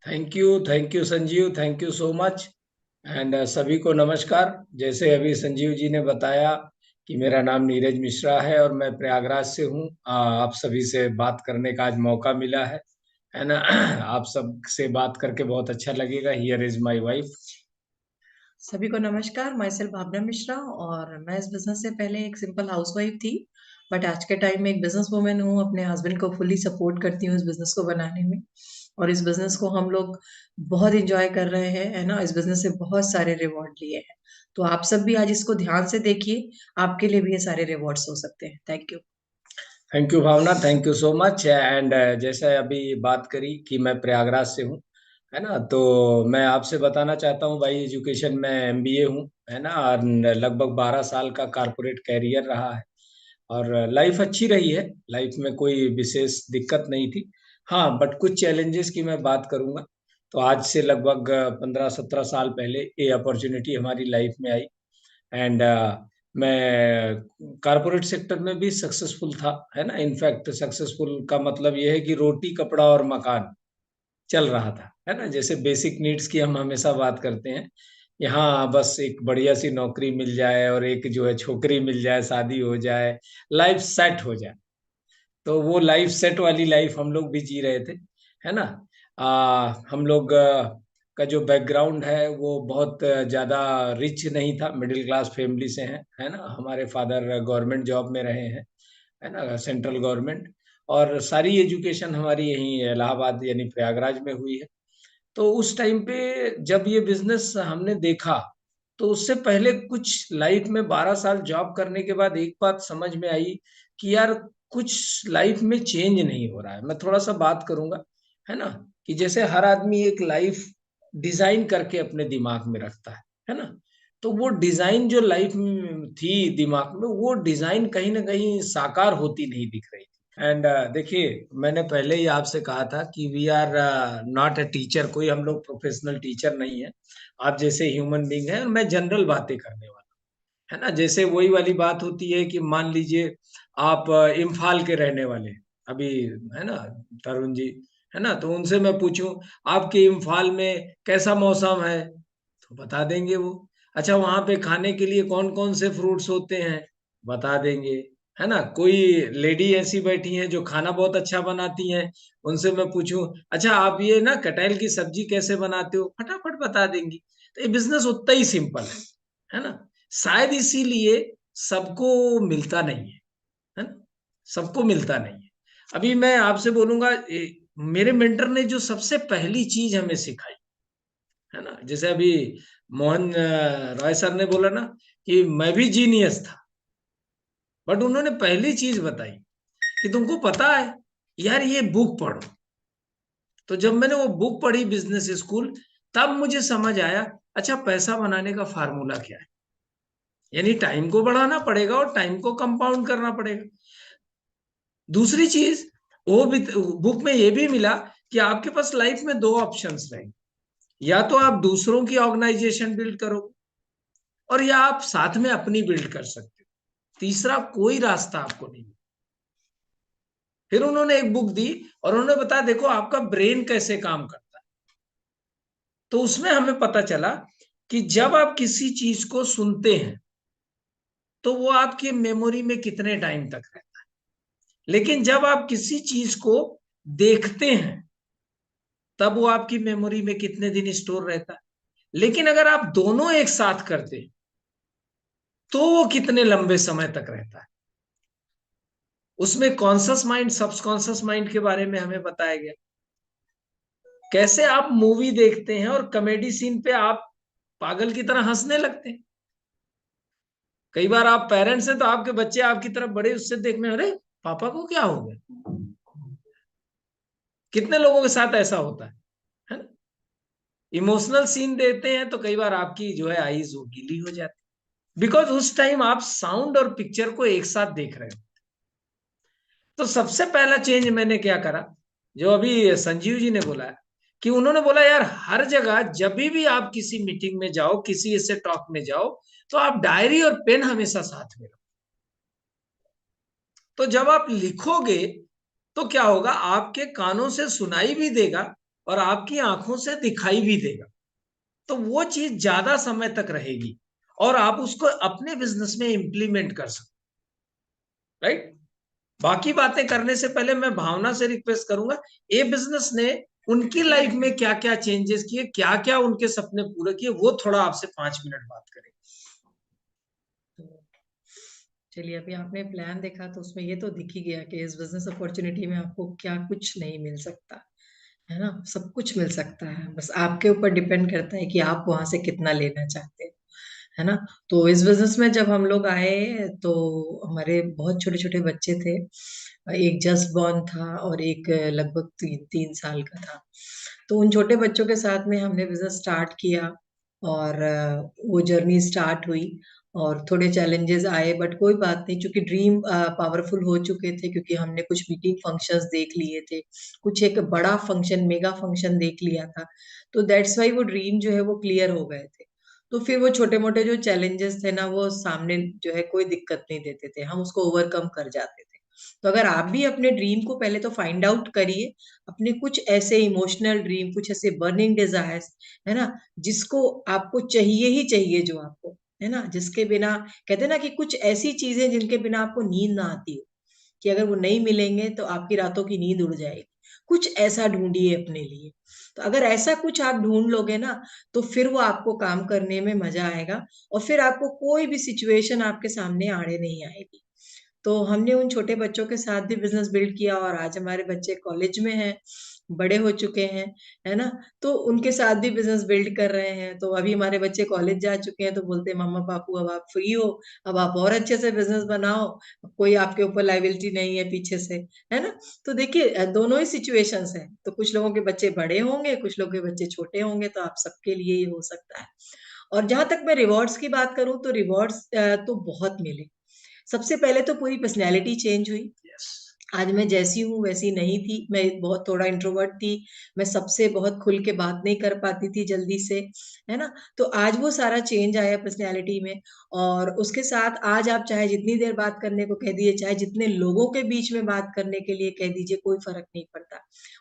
Thank you Sanjeev, thank you so much. And सभी को नमस्कार। जैसे अभी संजीव जी ने बताया कि मेरा नाम नीरज मिश्रा है और मैं प्रयागराज से हूँ। आप सभी से बात करने का आज मौका मिला है ना। आप सब से बात करके बहुत अच्छा लगेगा। Here is my wife. सभी को नमस्कार। माई सेल्फ भावना मिश्रा और मैं इस बिजनेस से पहले एक सिंपल हाउसवाइफ थी। बट आज के टाइम में एक बिजनेस वुमेन हूँ। अपने हस्बैंड को फुली सपोर्ट करती हूँ इस बिजनेस को बनाने में। और इस बिजनेस को हम लोग बहुत इंजॉय कर रहे हैं, है ना। इस बिजनेस से बहुत सारे रिवॉर्ड लिए हैं। तो आप सब भी आज इसको ध्यान से देखिए, आपके लिए भी ये सारे रिवॉर्ड्स हो सकते हैं। Thank you. Thank you Bhavna, thank you so much. And जैसे अभी बात करी कि मैं प्रयागराज से हूँ, है ना। तो मैं आपसे बताना चाहता हूँ भाई, एजुकेशन में एमबीए हूँ, है ना। और लगभग 12 साल का कारपोरेट कैरियर रहा है। और लाइफ अच्छी रही है, लाइफ में कोई विशेष दिक्कत नहीं थी। हाँ, बट कुछ चैलेंजेस की मैं बात करूंगा। तो आज से लगभग 15-17 साल पहले ये अपॉर्चुनिटी हमारी लाइफ में आई। एंड मैं कारपोरेट सेक्टर में भी सक्सेसफुल था, है ना। इनफैक्ट सक्सेसफुल का मतलब यह है कि रोटी कपड़ा और मकान चल रहा था, है ना। जैसे बेसिक नीड्स की हम हमेशा बात करते हैं, यहाँ बस एक बढ़िया सी नौकरी मिल जाए और एक जो है छोकरी मिल जाए, शादी हो जाए, लाइफ सेट हो जाए। तो वो लाइफ सेट वाली लाइफ हम लोग भी जी रहे थे, है ना। हम लोग का जो बैकग्राउंड है वो बहुत ज्यादा रिच नहीं था, मिडिल क्लास फैमिली से हैं, है ना। हमारे फादर गवर्नमेंट जॉब में रहे हैं, है ना, सेंट्रल गवर्नमेंट। और सारी एजुकेशन हमारी यहीं इलाहाबाद यानी प्रयागराज में हुई है। तो उस टाइम पे जब ये बिजनेस हमने देखा, तो उससे पहले कुछ लाइफ में 12 साल जॉब करने के बाद एक बात समझ में आई कि यार कुछ लाइफ में चेंज नहीं हो रहा है। मैं थोड़ा सा बात करूंगा, है ना, कि जैसे हर आदमी एक लाइफ डिजाइन करके अपने दिमाग में रखता है ना। तो वो डिजाइन जो लाइफ में थी दिमाग में, वो डिजाइन कहीं ना कहीं साकार होती नहीं दिख रही। एंड देखिए, मैंने पहले ही आपसे कहा था कि we are not a teacher, कोई हम लोग प्रोफेशनल टीचर नहीं है। आप जैसे ह्यूमन बींग है और मैं जनरल बातें करने वाला हूं, है ना। जैसे वही वाली बात होती है कि मान लीजिए आप इम्फाल के रहने वाले हैं अभी, है ना, तरुण जी, है ना। तो उनसे मैं पूछूं आपके इम्फाल में कैसा मौसम है, तो बता देंगे वो। अच्छा, वहां पे खाने के लिए कौन कौन से फ्रूट्स होते हैं, बता देंगे, है ना। कोई लेडी ऐसी बैठी हैं जो खाना बहुत अच्छा बनाती हैं, उनसे मैं पूछूं अच्छा आप ये ना कटहल की सब्जी कैसे बनाते हो, फटाफट बता देंगी। तो ये बिजनेस उतना ही सिंपल है ना। शायद इसीलिए सबको मिलता नहीं है ना, सबको मिलता नहीं है। अभी मैं आपसे बोलूंगा, मेरे मेंटर ने जो सबसे पहली चीज हमें सिखाई, है ना, जैसे अभी मोहन रॉय सर ने बोला ना कि मैं भी जीनियस था, बट उन्होंने पहली चीज बताई कि तुमको पता है यार, ये बुक पढ़ो। तो जब मैंने वो बुक पढ़ी बिजनेस स्कूल, तब मुझे समझ आया अच्छा पैसा बनाने का फार्मूला क्या है। यानी टाइम को बढ़ाना पड़ेगा और टाइम को कंपाउंड करना पड़ेगा। दूसरी चीज, वो भी बुक में ये भी मिला कि आपके पास लाइफ में दो ऑप्शंस रहेंगे, या तो आप दूसरों की ऑर्गेनाइजेशन बिल्ड करो, और या आप साथ में अपनी बिल्ड कर सकते हो। तीसरा कोई रास्ता आपको नहीं। फिर उन्होंने एक बुक दी और उन्होंने बताया देखो आपका ब्रेन कैसे काम करता है। तो उसमें हमें पता चला कि जब आप किसी चीज को सुनते हैं तो वो आपकी मेमोरी में कितने टाइम तक रहता है, लेकिन जब आप किसी चीज को देखते हैं तब वो आपकी मेमोरी में कितने दिन स्टोर रहता है। लेकिन अगर आप दोनों एक साथ करते हैं तो वो कितने लंबे समय तक रहता है। उसमें कॉन्सियस माइंड, सबकॉन्सियस माइंड के बारे में हमें बताया गया। कैसे आप मूवी देखते हैं और कॉमेडी सीन पे आप पागल की तरह हंसने लगते हैं। कई बार आप पेरेंट्स हैं तो आपके बच्चे आपकी तरफ बड़े उससे देखने, अरे पापा को क्या हो गया। कितने लोगों के साथ ऐसा होता है ना। इमोशनल सीन देते हैं तो कई बार आपकी जो है आईज वो गीली हो जाती है, बिकॉज उस टाइम आप साउंड और पिक्चर को एक साथ देख रहे हो। तो सबसे पहला चेंज मैंने क्या करा, जो अभी संजीव जी ने बोला है, कि उन्होंने बोला यार हर जगह जब भी आप किसी मीटिंग में जाओ, किसी ऐसे टॉक में जाओ, तो आप डायरी और पेन हमेशा साथ में रखो। तो जब आप लिखोगे तो क्या होगा, आपके कानों से सुनाई भी देगा और आपकी आंखों से दिखाई भी देगा, तो वो चीज ज्यादा समय तक रहेगी और आप उसको अपने बिजनेस में इंप्लीमेंट कर सकते, राइट। बाकी बातें करने से पहले मैं भावना से रिक्वेस्ट करूंगा, ये बिजनेस ने उनकी लाइफ में क्या क्या चेंजेस किए, क्या क्या उनके सपने पूरे किए, वो थोड़ा आपसे 5 मिनट बात करें। तो चलिए, अभी आपने प्लान देखा तो उसमें ये तो दिख ही गया कि इस बिजनेस अपॉर्चुनिटी में आपको क्या कुछ नहीं मिल सकता, है ना। सब कुछ मिल सकता है, बस आपके ऊपर डिपेंड करता है कि आप वहां से कितना लेना चाहते हैं, है ना। तो इस बिजनेस में जब हम लोग आए तो हमारे बहुत छोटे छोटे बच्चे थे। एक जस्ट बॉर्न था और एक लगभग 3 3 साल का था। तो उन छोटे बच्चों के साथ में हमने बिजनेस स्टार्ट किया और वो जर्नी स्टार्ट हुई और थोड़े चैलेंजेस आए, बट कोई बात नहीं, क्योंकि ड्रीम पावरफुल हो चुके थे, क्योंकि हमने कुछ मीटिंग फंक्शंस देख लिए थे, कुछ एक बड़ा फंक्शन, मेगा फंक्शन देख लिया था। तो दैट्स वाई वो ड्रीम जो है वो क्लियर हो गए थे। तो फिर वो छोटे मोटे जो चैलेंजेस थे ना, वो सामने जो है कोई दिक्कत नहीं देते थे, हम उसको ओवरकम कर जाते थे। तो अगर आप भी अपने ड्रीम को पहले तो फाइंड आउट करिए, अपने कुछ ऐसे इमोशनल ड्रीम, कुछ ऐसे बर्निंग डिजायर्स, है ना, जिसको आपको चाहिए ही चाहिए, जो आपको, है ना, जिसके बिना, कहते हैं ना कि कुछ ऐसी चीजें जिनके बिना आपको नींद ना आती हो, कि अगर वो नहीं मिलेंगे तो आपकी रातों की नींद उड़ जाएगी। कुछ ऐसा ढूंढिए अपने लिए। तो अगर ऐसा कुछ आप ढूंढ लोगे ना, तो फिर वो आपको काम करने में मजा आएगा और फिर आपको कोई भी सिचुएशन आपके सामने आड़े नहीं आएगी। तो हमने उन छोटे बच्चों के साथ भी बिजनेस बिल्ड किया और आज हमारे बच्चे कॉलेज में हैं, बड़े हो चुके हैं, है ना। तो उनके साथ भी बिजनेस बिल्ड कर रहे हैं। तो अभी हमारे बच्चे कॉलेज जा चुके हैं तो बोलते हैं, मम्मा पापू अब आप फ्री हो, अब आप और अच्छे से बिजनेस बनाओ, अब कोई आपके ऊपर लाइबिलिटी नहीं है पीछे से, है ना। तो देखिए, दोनों ही सिचुएशंस हैं। तो कुछ लोगों के बच्चे बड़े होंगे, कुछ लोगों के बच्चे छोटे होंगे, तो आप सबके लिए ये हो सकता है। और जहां तक मैं रिवॉर्ड्स की बात करूं तो रिवॉर्ड्स तो बहुत मिले। सबसे पहले तो पूरी पर्सनैलिटी चेंज हुई। यस। आज मैं जैसी हूँ वैसी नहीं थी, मैं बहुत थोड़ा इंट्रोवर्ट थी, मैं सबसे बहुत खुल के बात नहीं कर पाती थी जल्दी से, है ना। तो आज वो सारा चेंज आया पर्सनैलिटी में। और उसके साथ आज आप चाहे जितनी देर बात करने को कह दीजिए, चाहे जितने लोगों के बीच में बात करने के लिए कह दीजिए, कोई फर्क नहीं पड़ता।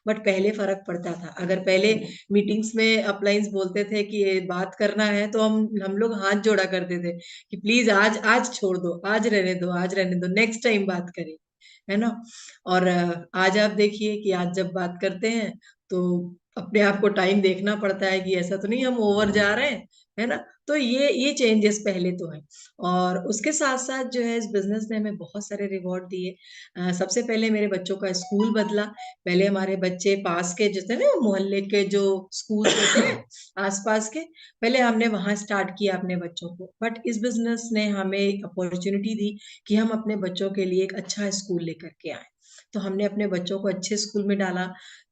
बट पहले फर्क पड़ता था। अगर पहले मीटिंग्स में अपलाइंस बोलते थे कि ये बात करना है, तो हम लोग हाथ जोड़ा करते थे कि प्लीज आज आज छोड़ दो, आज रहने दो, आज रहने दो, नेक्स्ट टाइम बात करें, है ना। और आज आप देखिए कि आज जब बात करते हैं तो अपने आप को टाइम देखना पड़ता है कि ऐसा तो नहीं हम ओवर जा रहे हैं, है ना। तो ये चेंजेस पहले तो है। और उसके साथ साथ जो है, इस बिजनेस ने हमें बहुत सारे रिवॉर्ड दिए। सबसे पहले मेरे बच्चों का स्कूल बदला। पहले हमारे बच्चे पास के जो थे ना, मोहल्ले के जो स्कूल होते हैं आसपास के, पहले हमने वहां स्टार्ट किया अपने बच्चों को। बट इस बिजनेस ने हमें अपॉर्चुनिटी दी कि हम अपने बच्चों के लिए एक अच्छा स्कूल लेकर के आए। तो हमने अपने बच्चों को अच्छे स्कूल में डाला।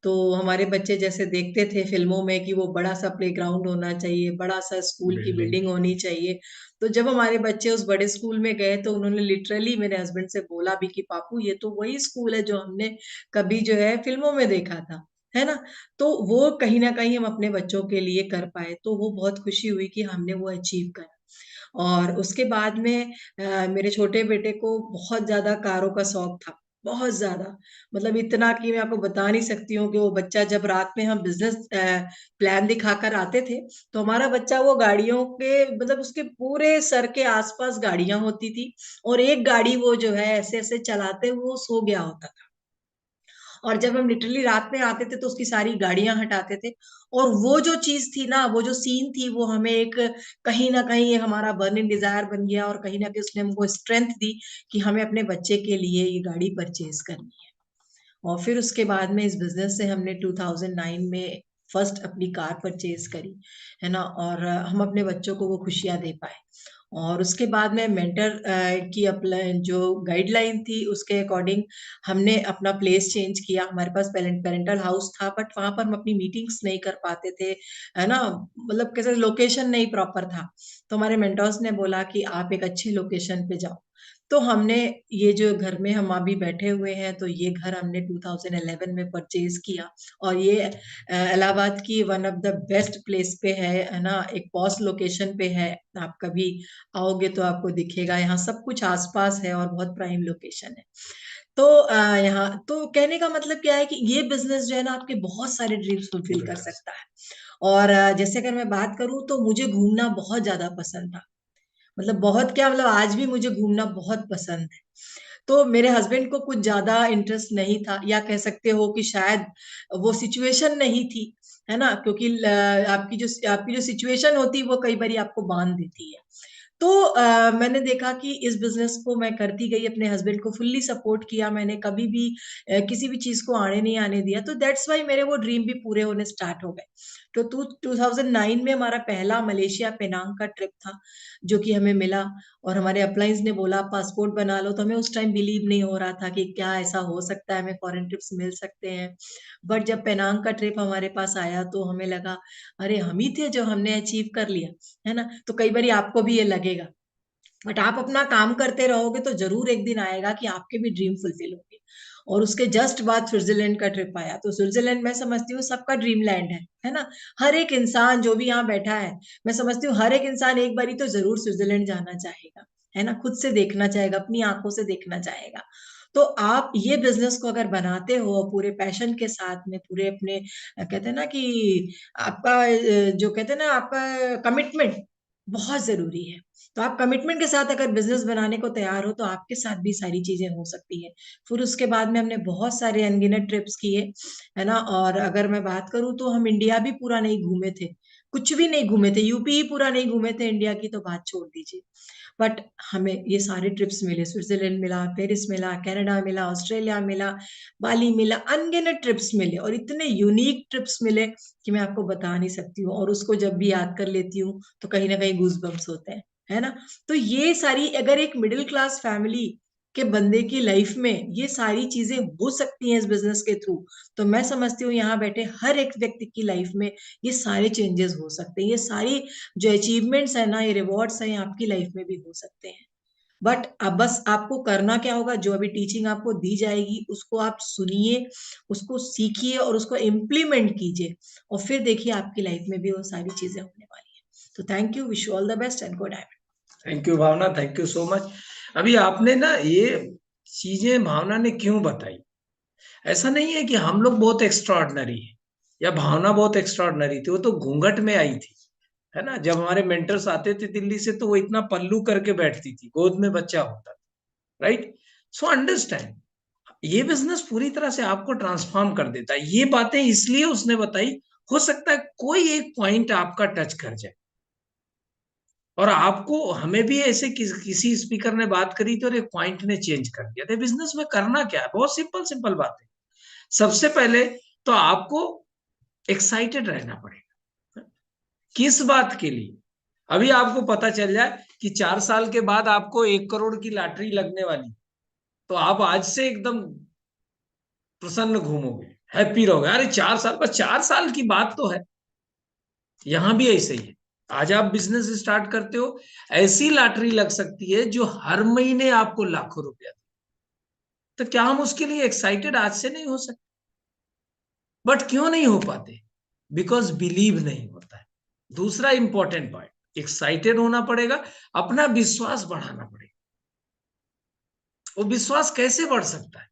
तो हमारे बच्चे जैसे देखते थे फिल्मों में कि वो बड़ा सा प्लेग्राउंड होना चाहिए, बड़ा सा स्कूल की बिल्डिंग। बिल्डिंग होनी चाहिए। तो जब हमारे बच्चे उस बड़े स्कूल में गए तो उन्होंने लिटरली मेरे हस्बैंड से बोला भी कि पापू, ये तो वही स्कूल है जो हमने कभी जो है फिल्मों में देखा था, है ना। तो वो कहीं ना कहीं हम अपने बच्चों के लिए कर पाए, तो वो बहुत खुशी हुई कि हमने वो अचीव करा। और उसके बाद में मेरे छोटे बेटे को बहुत ज्यादा कारों का शौक था, बहुत ज्यादा। मतलब इतना कि मैं आपको बता नहीं सकती हूँ कि वो बच्चा, जब रात में हम बिजनेस प्लान दिखाकर आते थे, तो हमारा बच्चा वो गाड़ियों के, मतलब उसके पूरे सर के आसपास गाड़ियां होती थी, और एक गाड़ी वो जो है ऐसे ऐसे चलाते हुए वो सो गया होता था। और जब हम लिटरली रात में आते थे तो उसकी सारी गाड़ियां हटाते थे। और वो जो चीज थी ना, वो जो सीन थी, वो हमें एक, कहीं ना कहीं एक हमारा बर्निंग डिजायर बन गया, और कहीं ना कहीं उसने हमको स्ट्रेंथ दी कि हमें अपने बच्चे के लिए ये गाड़ी परचेज करनी है। और फिर उसके बाद में इस बिजनेस से हमने 2009 में फर्स्ट अपनी कार परचेज करी, है ना। और हम अपने बच्चों को वो खुशियां दे पाए। और उसके बाद में मेंटर की जो गाइडलाइन थी उसके अकॉर्डिंग हमने अपना प्लेस चेंज किया। हमारे पास पेरेंटल हाउस था, बट वहां पर हम अपनी मीटिंग्स नहीं कर पाते थे, है ना। मतलब कैसे, लोकेशन नहीं प्रॉपर था। तो हमारे मेंटर्स ने बोला कि आप एक अच्छी लोकेशन पे जाओ। तो हमने ये जो घर में हम अभी बैठे हुए हैं, तो ये घर हमने 2011 में परचेज किया। और ये इलाहाबाद की one of the best place पे है ना, एक पॉस लोकेशन पे है। आप कभी आओगे तो आपको दिखेगा, यहाँ सब कुछ आसपास है और बहुत प्राइम लोकेशन है। तो यहाँ तो कहने का मतलब क्या है कि ये बिजनेस जो है ना आपके बहुत सारे ड्रीम्स फुलफिल कर सकता है। और जैसे अगर मैं बात करूं तो मुझे घूमना बहुत ज्यादा पसंद था। मतलब बहुत क्या, मतलब आज भी मुझे घूमना बहुत पसंद है। तो मेरे हस्बैंड को कुछ ज्यादा इंटरेस्ट नहीं था, या कह सकते हो कि शायद वो सिचुएशन नहीं थी, है ना, क्योंकि आपकी जो सिचुएशन होती है वो कई बार आपको बांध देती है। तो मैंने देखा कि इस बिजनेस को मैं करती गई, अपने हस्बैंड को फुल्ली सपोर्ट किया मैंने, कभी भी किसी भी चीज को आड़े नहीं आने दिया। तो दैट्स वाई मेरे वो ड्रीम भी पूरे होने स्टार्ट हो गए। तो 2009 में हमारा पहला मलेशिया पेनांग का ट्रिप था, जो कि हमें मिला। और हमारे अपलाइंस ने बोला पासपोर्ट बना लो, तो हमें उस टाइम बिलीव नहीं हो रहा था कि क्या ऐसा हो सकता है, हमें फॉरेन ट्रिप्स मिल सकते हैं। बट जब पेनांग का ट्रिप हमारे पास आया तो हमें लगा अरे हम ही थे जो हमने अचीव कर लिया, है ना। तो कई बार आपको भी ये लगेगा, बट आप अपना काम करते रहोगे तो जरूर एक दिन आएगा कि आपके भी ड्रीम फुलफिल होंगे। और उसके जस्ट बाद स्विट्जरलैंड का ट्रिप आया। तो स्विट्जरलैंड मैं समझती हूँ सबका ड्रीम लैंड है ना। हर एक इंसान जो भी यहाँ बैठा है, मैं समझती हूँ हर एक इंसान एक बारी तो जरूर स्विट्जरलैंड जाना चाहेगा, है ना, खुद से देखना चाहेगा, अपनी आंखों से देखना चाहेगा। तो आप ये बिजनेस को अगर बनाते हो पूरे पैशन के साथ में, पूरे अपने कहते हैं ना कि आपका जो कहते हैं ना आपका कमिटमेंट बहुत जरूरी है। तो आप कमिटमेंट के साथ अगर बिजनेस बनाने को तैयार हो तो आपके साथ भी सारी चीजें हो सकती है। फिर उसके बाद में हमने बहुत सारे अनगिनत ट्रिप्स किए, है ना। और अगर मैं बात करूं तो हम इंडिया भी पूरा नहीं घूमे थे, कुछ भी नहीं घूमे थे, यूपी ही पूरा नहीं घूमे थे, इंडिया की तो बात छोड़ दीजिए। बट हमें ये सारे ट्रिप्स मिले, स्विट्जरलैंड मिला, पेरिस मिला, कनाडा मिला, ऑस्ट्रेलिया मिला, बाली मिला, अनगिनत ट्रिप्स मिले, और इतने यूनिक ट्रिप्स मिले कि मैं आपको बता नहीं सकती हूँ। और उसको जब भी याद कर लेती हूँ तो कहीं ना कहीं गूज बम्स होते हैं, है ना। तो ये सारी अगर एक मिडिल क्लास फैमिली के बंदे की लाइफ में ये सारी चीजें हो सकती हैं इस बिजनेस के थ्रू, तो मैं समझती हूँ यहाँ बैठे हर एक व्यक्ति की लाइफ में ये सारे चेंजेस हो सकते हैं, ये सारी जो अचीवमेंट्स है ना, ये रिवॉर्ड्स हैं, आपकी लाइफ में भी हो सकते हैं। बट अब बस आपको करना क्या होगा, जो अभी टीचिंग आपको दी जाएगी उसको आप सुनिए, उसको सीखिए और उसको इम्प्लीमेंट कीजिए, और फिर देखिए आपकी लाइफ में भी वो सारी चीजें होने वाली है। तो thank you, wish you all the best and good. Thank you Bhavna, thank you so much. अभी आपने ना ये चीजें भावना ने क्यों बताई, ऐसा नहीं है कि हम लोग बहुत एक्स्ट्राऑर्डिनरी है या भावना बहुत एक्स्ट्राऑर्डिनरी थी, वो तो घूंघट में आई थी, है ना। जब हमारे मेंटर्स आते थे दिल्ली से तो वो इतना पल्लू करके बैठती थी, गोद में बच्चा होता था, राइट। सो अंडरस्टैंड, ये बिजनेस पूरी तरह से आपको ट्रांसफॉर्म कर देता है। ये बातें इसलिए उसने बताई, हो सकता है कोई एक पॉइंट आपका टच कर जाए, और आपको, हमें भी ऐसे किसी स्पीकर ने बात करी तो एक पॉइंट ने चेंज कर दिया था। बिजनेस में करना क्या है, बहुत सिंपल सिंपल बात है। सबसे पहले तो आपको एक्साइटेड रहना पड़ेगा। किस बात के लिए? अभी आपको पता चल जाए कि 4 साल के बाद आपको 1 करोड़ की लॉटरी लगने वाली, तो आप आज से एकदम प्रसन्न घूमोगे, हैप्पी रहोगे। अरे 4 साल, बस 4 साल की बात तो है। यहां भी ऐसे ही है। आज आप बिजनेस स्टार्ट करते हो, ऐसी लॉटरी लग सकती है जो हर महीने आपको लाखों रुपया दे। तो क्या हम उसके लिए एक्साइटेड आज से नहीं हो सकते? बट क्यों नहीं हो पाते? बिकॉज बिलीव नहीं होता है। दूसरा इंपॉर्टेंट पॉइंट, एक्साइटेड होना पड़ेगा, अपना विश्वास बढ़ाना पड़ेगा। वो विश्वास कैसे बढ़ सकता है?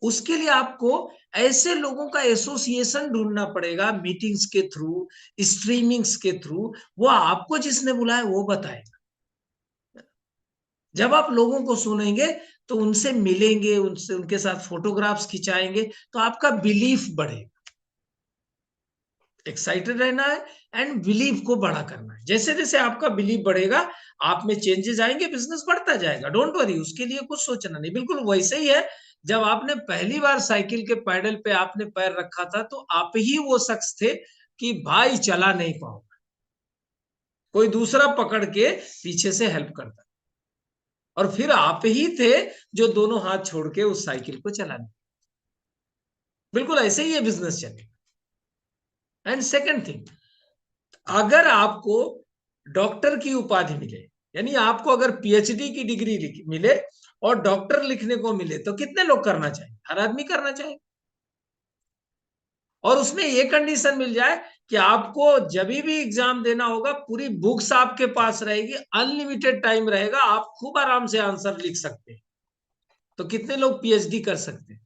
उसके लिए आपको ऐसे लोगों का एसोसिएशन ढूंढना पड़ेगा, मीटिंग्स के थ्रू, स्ट्रीमिंग्स के थ्रू। वो आपको जिसने बुलाया वो बताएगा। जब आप लोगों को सुनेंगे तो उनसे मिलेंगे, उनसे, उनके साथ फोटोग्राफ्स खिंचाएंगे, तो आपका बिलीफ बढ़ेगा। एक्साइटेड रहना है एंड बिलीव को बड़ा करना है। जैसे जैसे आपका बिलीव बढ़ेगा, आप में चेंजेस आएंगे, बिजनेस बढ़ता जाएगा। डोंट वरी, उसके लिए कुछ सोचना नहीं। बिल्कुल वैसे ही है, जब आपने पहली बार साइकिल के पैडल पे आपने पैर रखा था तो आप ही वो शख्स थे कि भाई चला नहीं पाऊंगा, कोई दूसरा पकड़ के पीछे से हेल्प करता, और फिर आप ही थे जो दोनों हाथ छोड़ के उस साइकिल को चलाने। बिल्कुल ऐसे ही है बिजनेस चलेगा। एंड सेकेंड थिंग, अगर आपको डॉक्टर की उपाधि मिले, यानी आपको अगर पीएचडी की डिग्री मिले और डॉक्टर लिखने को मिले, तो कितने लोग करना चाहिए? हर आदमी करना चाहिए। और उसमें ये कंडीशन मिल जाए कि आपको जब भी एग्जाम देना होगा, पूरी बुक्स आपके पास रहेगी, अनलिमिटेड टाइम रहेगा, आप खूब आराम से आंसर लिख सकते हैं। तो कितने लोग पीएचडी कर सकते हैं?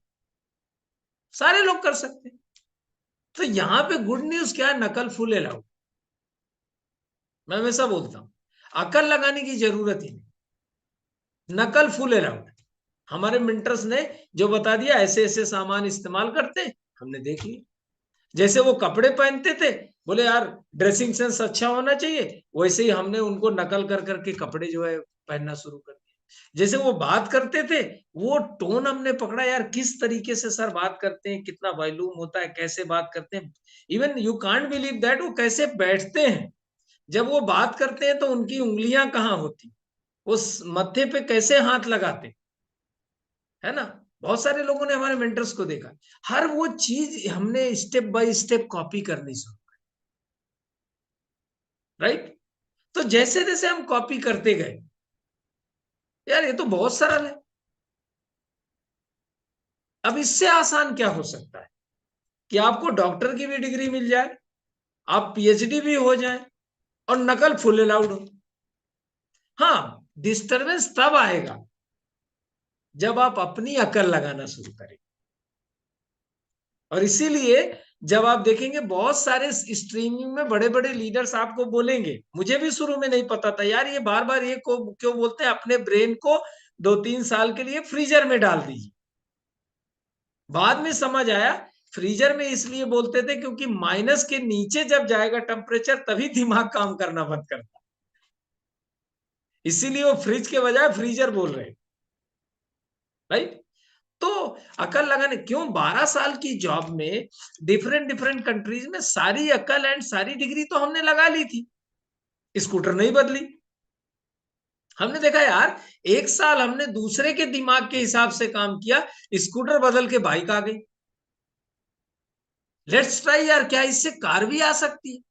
सारे लोग कर सकते हैं। तो यहां पे गुड न्यूज क्या है, नकल फुल अलाउड। मैं हमेशा बोलता हूं अकल लगाने की जरूरत ही नहीं, नकल फुल अलाउड। हमारे मिंटर्स ने जो बता दिया ऐसे ऐसे सामान इस्तेमाल करते हैं, हमने देख लिया। जैसे वो कपड़े पहनते थे, बोले यार ड्रेसिंग सेंस अच्छा होना चाहिए, वैसे ही हमने उनको नकल कर करके कपड़े जो है पहनना शुरू कर दिया। जैसे वो बात करते थे, वो टोन हमने पकड़ा, यार किस तरीके से सर बात करते हैं, कितना वॉल्यूम होता है, कैसे बात करते हैं। Even you can't believe that वो कैसे बैठते हैं। जब वो बात करते हैं तो उनकी उंगलियां कहाँ होती, उस मत्थे पे कैसे हाथ लगाते, है ना। बहुत सारे लोगों ने हमारे मेंटर्स को देखा, हर वो चीज हमने स्टेप बाय स्टेप कॉपी करनी शुरू, राइट। तो जैसे जैसे हम कॉपी करते गए, यार ये तो बहुत सरल है। अब इससे आसान क्या हो सकता है कि आपको डॉक्टर की भी डिग्री मिल जाए, आप पीएचडी भी हो जाए, और नकल फुल अलाउड हो। हाँ, डिस्टरबेंस तब आएगा जब आप अपनी अकल लगाना शुरू करें। और इसीलिए जब आप देखेंगे बहुत सारे स्ट्रीमिंग में बड़े बड़े लीडर्स आपको बोलेंगे, मुझे भी शुरू में नहीं पता था यार, ये बार बार ये को क्यों बोलते हैं, अपने ब्रेन को 2-3 साल के लिए फ्रीजर में डाल दीजिए। बाद में समझ आया, फ्रीजर में इसलिए बोलते थे क्योंकि माइनस के नीचे जब जाएगा टेम्परेचर तभी दिमाग काम करना बंद करता, इसीलिए वो फ्रिज के बजाय फ्रीजर बोल रहे हैं, राइट। तो अकल लगाने क्यों, 12 साल की जॉब में डिफरेंट डिफरेंट कंट्रीज में सारी अकल एंड सारी डिग्री तो हमने लगा ली थी, स्कूटर नहीं बदली। हमने देखा यार, 1 साल हमने दूसरे के दिमाग के हिसाब से काम किया, स्कूटर बदल के बाइक आ गई। लेट्स ट्राई यार, क्या इससे कार भी आ सकती है।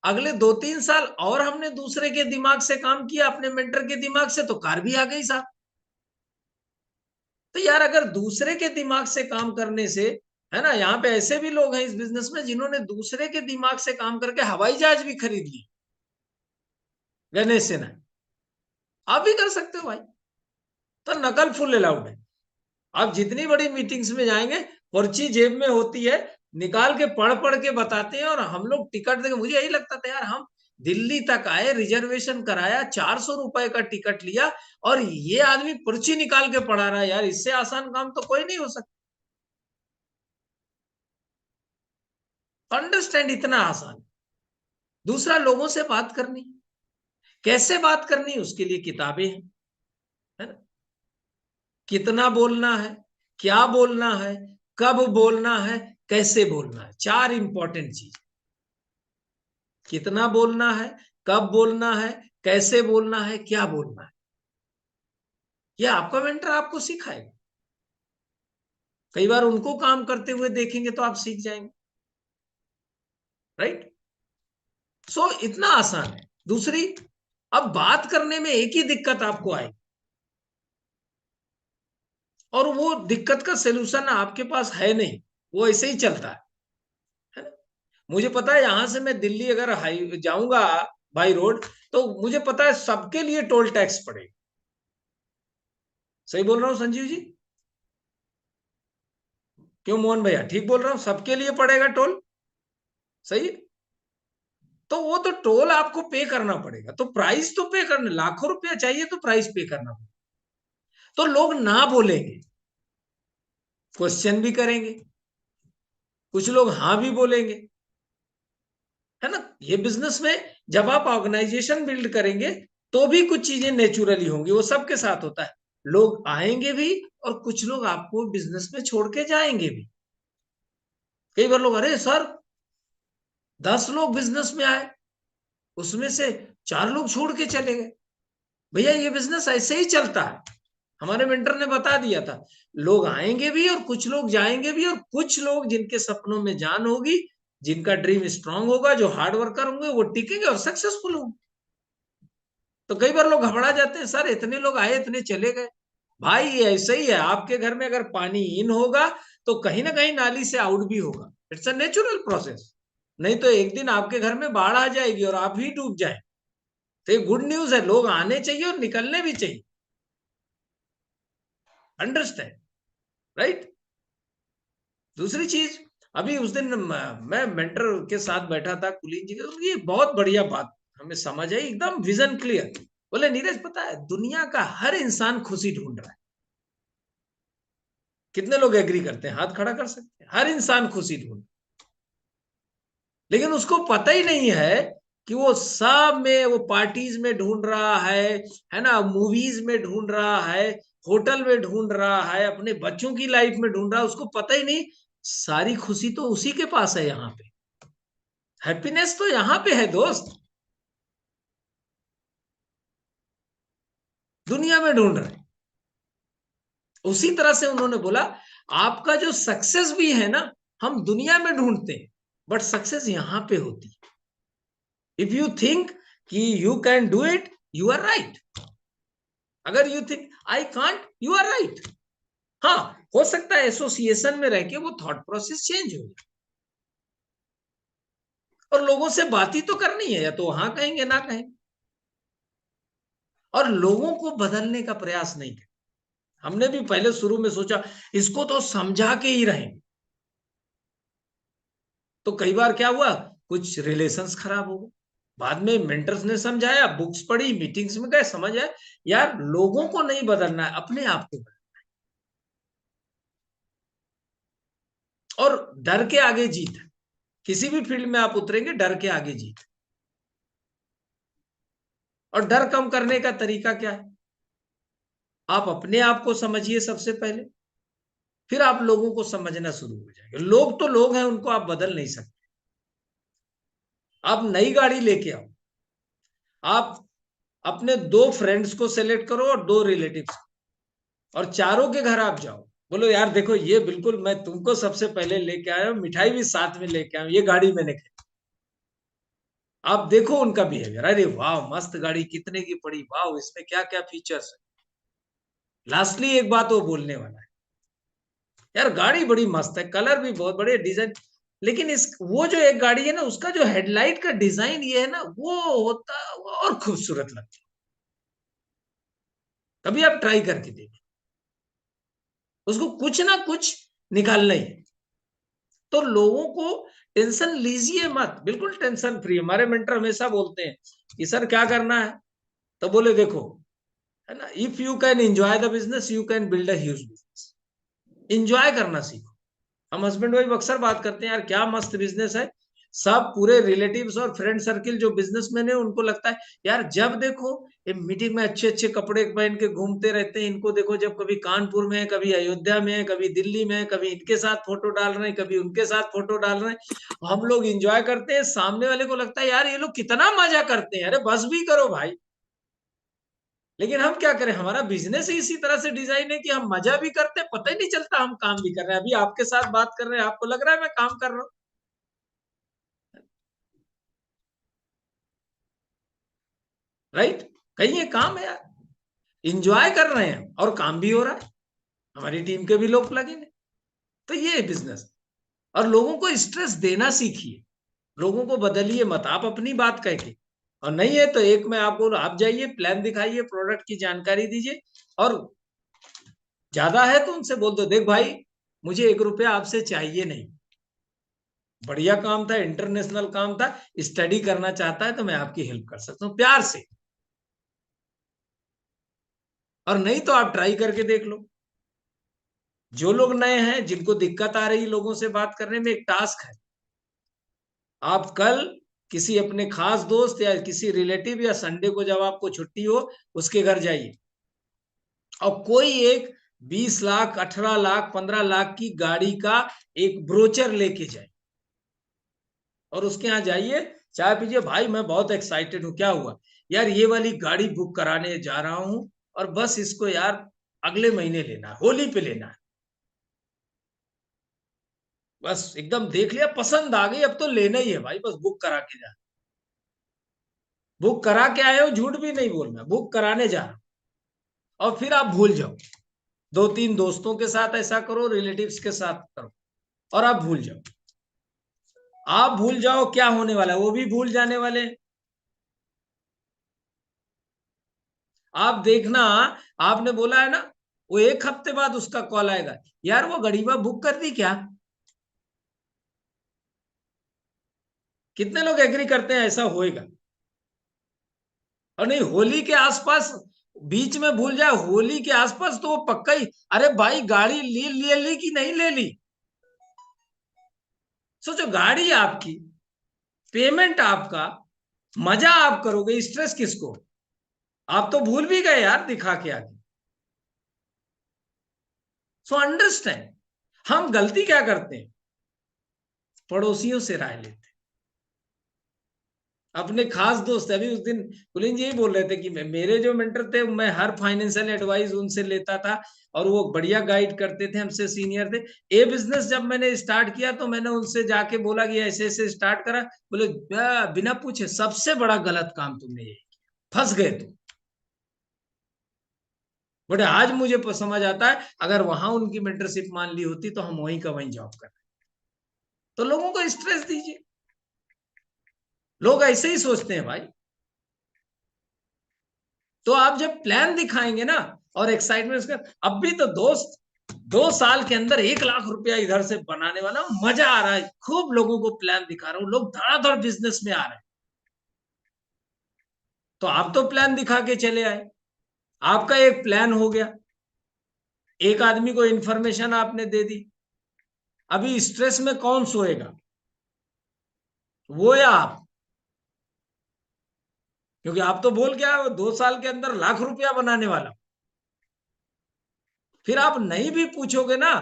अगले 2-3 साल और हमने दूसरे के दिमाग से काम किया, अपने मेंटर के दिमाग से, तो कार भी आ गई साहब। तो यार अगर दूसरे के दिमाग से काम करने से, है ना, यहाँ पे ऐसे भी लोग हैं इस बिजनेस में जिन्होंने दूसरे के दिमाग से काम करके हवाई जहाज भी खरीद ली, गणेश सेना। आप भी कर सकते हो भाई। तो नकल फुल अलाउड है। आप जितनी बड़ी मीटिंग्स में जाएंगे, पर्ची जेब में होती है, निकाल के पढ़ पढ़ के बताते हैं। और हम लोग टिकट देखे, मुझे यही लगता था यार, हम दिल्ली तक आए, रिजर्वेशन कराया, 400 रुपए का टिकट लिया, और ये आदमी पर्ची निकाल के पढ़ा रहा है, यार इससे आसान काम तो कोई नहीं हो सकता। अंडरस्टैंड, इतना आसान। दूसरा, लोगों से बात करनी, कैसे बात करनी, उसके लिए किताबें हैं, है ना। कितना बोलना है, क्या बोलना है, कब बोलना है, कैसे बोलना है, 4 इंपॉर्टेंट चीज। कितना बोलना है, कब बोलना है, कैसे बोलना है, क्या बोलना है, यह आपका मेंटर आपको सिखाएगा। कई बार उनको काम करते हुए देखेंगे तो आप सीख जाएंगे, राइट। सो इतना आसान है। दूसरी, अब बात करने में एक ही दिक्कत आपको आएगी, और वो दिक्कत का सलूशन आपके पास है नहीं, वो ऐसे ही चलता है ना। मुझे पता है, यहां से मैं दिल्ली अगर हाई जाऊंगा बाई रोड, तो मुझे पता है सबके लिए टोल टैक्स पड़ेगा। सही बोल रहा हूं संजीव जी? क्यों मोहन भैया, ठीक बोल रहा हूं, सबके लिए पड़ेगा टोल, सही। तो वो तो टोल आपको पे करना पड़ेगा, तो प्राइस तो पे करना, लाखों रुपया चाहिए तो प्राइस पे करना पड़ेगा। तो लोग ना बोलेंगे, क्वेश्चन भी करेंगे, कुछ लोग हाँ भी बोलेंगे, है ना। ये बिजनेस में जब आप ऑर्गेनाइजेशन बिल्ड करेंगे, तो भी कुछ चीजें नेचुरली होंगी, वो सबके साथ होता है। लोग आएंगे भी, और कुछ लोग आपको बिजनेस में छोड़ के जाएंगे भी। कई बार लोग, अरे सर 10 लोग बिजनेस में आए, उसमें से 4 लोग छोड़ के चले गए। भैया ये बिजनेस ऐसे ही चलता है, हमारे मेंटर ने बता दिया था। लोग आएंगे भी और कुछ लोग जाएंगे भी, और कुछ लोग जिनके सपनों में जान होगी, जिनका ड्रीम स्ट्रांग होगा, जो हार्ड वर्कर होंगे, वो टिकेंगे और सक्सेसफुल होंगे। तो कई बार लोग घबरा जाते हैं, सर इतने लोग आए, इतने चले गए। भाई ये ऐसे ही है, आपके घर में अगर पानी इन होगा, तो कहीं ना कहीं नाली से आउट भी होगा, इट्स अ नेचुरल प्रोसेस। नहीं तो एक दिन आपके घर में बाढ़ आ जाएगी और आप ही डूब जाए। तो ये गुड न्यूज है, लोग आने चाहिए और निकलने भी चाहिए। Understand, right. दूसरी चीज, अभी उस दिन मैं मेंटर के साथ बैठा था, कुलीन जी का, ये बहुत बढ़िया बात हमें समझ आई, एकदम विजन क्लियर। बोले नीरज, पता है दुनिया का हर इंसान खुशी ढूंढ रहा है। कितने लोग एग्री करते हैं, हाथ खड़ा कर सकते हैं? हर इंसान खुशी ढूंढ, लेकिन उसको पता ही नहीं है कि वो सब में, वो पार्टीज में ढूंढ रहा है ना, मूवीज में ढूंढ रहा है, होटल में ढूंढ रहा है, अपने बच्चों की लाइफ में ढूंढ रहा है, उसको पता ही नहीं सारी खुशी तो उसी के पास है। यहाँ पे हैप्पीनेस तो यहाँ पे है दोस्त, दुनिया में ढूंढ रहे हैं। उसी तरह से उन्होंने बोला, आपका जो सक्सेस भी है ना, हम दुनिया में ढूंढते हैं, बट सक्सेस यहां पे होती है। इफ यू थिंक कि you can do it, you are right. अगर you think I can't, you are right. हाँ, हो सकता है एसोसिएशन में रह के वो थॉट प्रोसेस चेंज हो जाए, और लोगों से बात ही तो करनी है, या तो हाँ कहेंगे ना कहेंगे, और लोगों को बदलने का प्रयास नहीं करें। हमने भी पहले शुरू में सोचा इसको तो समझा के ही रहेंगे, तो कई बार क्या हुआ, कुछ रिलेशंस खराब हो गए। बाद में मेंटर्स ने समझाया, बुक्स पढ़ी, मीटिंग्स में गए, समझ आए यार लोगों को नहीं बदलना है, अपने आप को बदलना है। और डर के आगे जीत है। किसी भी फील्ड में आप उतरेंगे, डर के आगे जीत। और डर कम करने का तरीका क्या है? आप अपने आप को समझिए सबसे पहले, फिर आप लोगों को समझना शुरू हो जाएंगे। लोग तो लोग हैं, उनको आप बदल नहीं सकते। आप नई गाड़ी लेके आओ, आप अपने दो फ्रेंड्स को सेलेक्ट करो और दो रिलेटिव्स, और चारों के घर आप जाओ, बोलो यार देखो ये बिल्कुल मैं तुमको सबसे पहले लेके आया हूं, मिठाई भी साथ में लेके आया हूं, ये गाड़ी मैंने खरीदी। आप देखो उनका बिहेवियर, अरे वाह मस्त गाड़ी, कितने की पड़ी, वाह इसमें क्या क्या फीचर्स है। लास्टली एक बात वो बोलने वाला है, यार गाड़ी बड़ी मस्त है, कलर भी बहुत बड़े, डिजाइन, लेकिन इस वो जो एक गाड़ी है ना, उसका जो हेडलाइट का डिजाइन ये है ना, वो होता वो और खूबसूरत लगता है। कभी आप ट्राई करके देखिए, उसको कुछ ना कुछ निकालना ही है। तो लोगों को टेंशन लीजिए मत, बिल्कुल टेंशन फ्री। हमारे मेंटर हमेशा बोलते हैं कि सर क्या करना है, तो बोले देखो, है ना, if you can enjoy the business, you can build a huge business. Enjoy करना सीखो। हम हस्बैंड वाइफ अक्सर बात करते हैं, यार क्या मस्त बिजनेस है। सब पूरे रिलेटिव्स और फ्रेंड सर्किल जो बिजनेसमैन है, उनको लगता है यार जब देखो ये मीटिंग में अच्छे अच्छे कपड़े पहन के घूमते रहते हैं, इनको देखो जब कभी कानपुर में है, कभी अयोध्या में है, कभी दिल्ली में है, कभी इनके साथ फोटो डाल रहे हैं, कभी उनके साथ फोटो डाल रहे हैं। हम लोग एंजॉय करते हैं, सामने वाले को लगता है यार ये लोग कितना मजा करते हैं, अरे बस भी करो भाई। लेकिन हम क्या करें, हमारा बिजनेस ही इसी तरह से डिजाइन है कि हम मजा भी करते हैं, पता ही नहीं चलता हम काम भी कर रहे हैं। अभी आपके साथ बात कर रहे हैं, आपको लग रहा है मैं काम कर रहा हूँ, राइट। कहीं ये काम है यार, इंजॉय कर रहे हैं और काम भी हो रहा है, हमारी टीम के भी लोग लगे हैं। तो ये है बिजनेस। और लोगों को स्ट्रेस देना सीखिए, लोगों को बदलिए मत, आप अपनी बात कह के। और नहीं है तो एक मैं आपको, आप जाइए प्लान दिखाइए, प्रोडक्ट की जानकारी दीजिए, और ज्यादा है तो उनसे बोल दो, देख भाई मुझे 1 रुपया आपसे चाहिए नहीं, बढ़िया काम था, इंटरनेशनल काम था, स्टडी करना चाहता है तो मैं आपकी हेल्प कर सकता हूँ, प्यार से। और नहीं तो आप ट्राई करके देख लो। जो लोग नए हैं, जिनको दिक्कत आ रही लोगों से बात करने में, एक टास्क है, आप कल किसी अपने खास दोस्त या किसी रिलेटिव, या संडे को जब आपको छुट्टी हो, उसके घर जाइए, और कोई एक 20 लाख, 18 लाख, 15 लाख की गाड़ी का एक ब्रोचर लेके जाए, और उसके यहाँ जाइए, चाय पीजिए, भाई मैं बहुत एक्साइटेड हूँ, क्या हुआ, यार ये वाली गाड़ी बुक कराने जा रहा हूँ, और बस इसको यार अगले महीने लेना है, होली पे लेना है, बस एकदम देख लिया, पसंद आ गई, अब तो लेना ही है भाई, बस बुक करा के जा, बुक करा के आए हो, झूठ भी नहीं बोलना, बुक कराने जा रहा हूं। और फिर आप भूल जाओ, 2-3 दोस्तों के साथ ऐसा करो, रिलेटिव्स के साथ करो, और आप भूल जाओ। आप भूल जाओ, क्या होने वाला है, वो भी भूल जाने वाले हैं। आप देखना, आपने बोला है ना वो 1 हफ्ते बाद उसका कॉल आएगा, यार वो गरीबा बुक कर दी क्या? कितने लोग एग्री करते हैं ऐसा होएगा? और नहीं, होली के आसपास बीच में भूल जाए, होली के आसपास तो वो पक्का ही, अरे भाई गाड़ी ले ली कि नहीं ले ली? सोचो, गाड़ी आपकी, पेमेंट आपका, मजा आप करोगे, स्ट्रेस किसको? आप तो भूल भी गए यार दिखा के आगे। सो अंडरस्टैंड, हम गलती क्या करते हैं, पड़ोसियों से राय लेते हैं। अपने खास दोस्त, अभी उस दिन पुलिन जी ही बोल रहे थे कि मेरे जो मेंटर थे, मैं हर फाइनेंशियल एडवाइस उनसे लेता था, और वो बढ़िया गाइड करते थे, हमसे सीनियर थे। ये बिजनेस जब मैंने स्टार्ट किया तो मैंने उनसे जाके बोला कि ऐसे ऐसे स्टार्ट करा, बोले बिना पूछे सबसे बड़ा गलत काम तुमने ये किया, फंस गए तुम। बट आज मुझे समझ आता है, अगर वहां उनकी मेंटरशिप मान ली होती तो हम वहीं का वहीं जॉब कर रहे। तो लोगों को स्ट्रेस दीजिए, लोग ऐसे ही सोचते हैं भाई। तो आप जब प्लान दिखाएंगे ना, और एक्साइटमेंट का, अब भी तो दोस्त 2 साल के अंदर 1 लाख रुपया इधर से बनाने वाला, मजा आ रहा है, खूब लोगों को प्लान दिखा रहा हूं, लोग धड़ाधड़ बिजनेस में आ रहे हैं। तो आप तो प्लान दिखा के चले आए, आपका एक प्लान हो गया, एक आदमी को इंफॉर्मेशन आपने दे दी। अभी स्ट्रेस में कौन सोएगा, वो या आप? क्योंकि आप तो बोल क्या 2 साल के अंदर लाख रुपया बनाने वाला। फिर आप नहीं भी पूछोगे ना,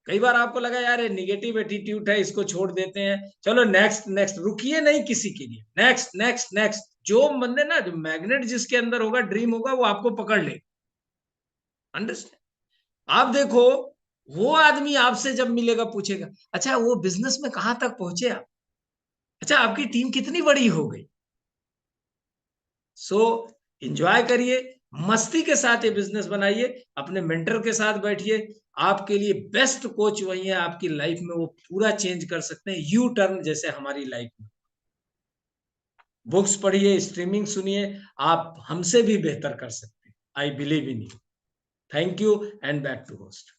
कई बार आपको लगा यार ये निगेटिव एटीट्यूड है, इसको छोड़ देते हैं, चलो नेक्स्ट नेक्स्ट, रुकिए नहीं किसी के लिए, नेक्स्ट नेक्स्ट नेक्स्ट, जो मन ने ना, जो मैग्नेट जिसके अंदर होगा, ड्रीम होगा, वो आपको पकड़ ले। अंडरस्टैंड? आप देखो, वो आदमी आपसे जब मिलेगा पूछेगा, अच्छा वो बिजनेस में कहां तक पहुंचे आप, अच्छा आपकी टीम कितनी बड़ी हो गई। सो एंजॉय करिए, मस्ती के साथ ये बिजनेस बनाइए, अपने मेंटर के साथ बैठिए, आपके लिए बेस्ट कोच वही है आपकी लाइफ में, वो पूरा चेंज कर सकते हैं, यू टर्न जैसे हमारी लाइफ में। बुक्स पढ़िए, स्ट्रीमिंग सुनिए, आप हमसे भी बेहतर कर सकते हैं, I believe in you. Thank you, and back to host.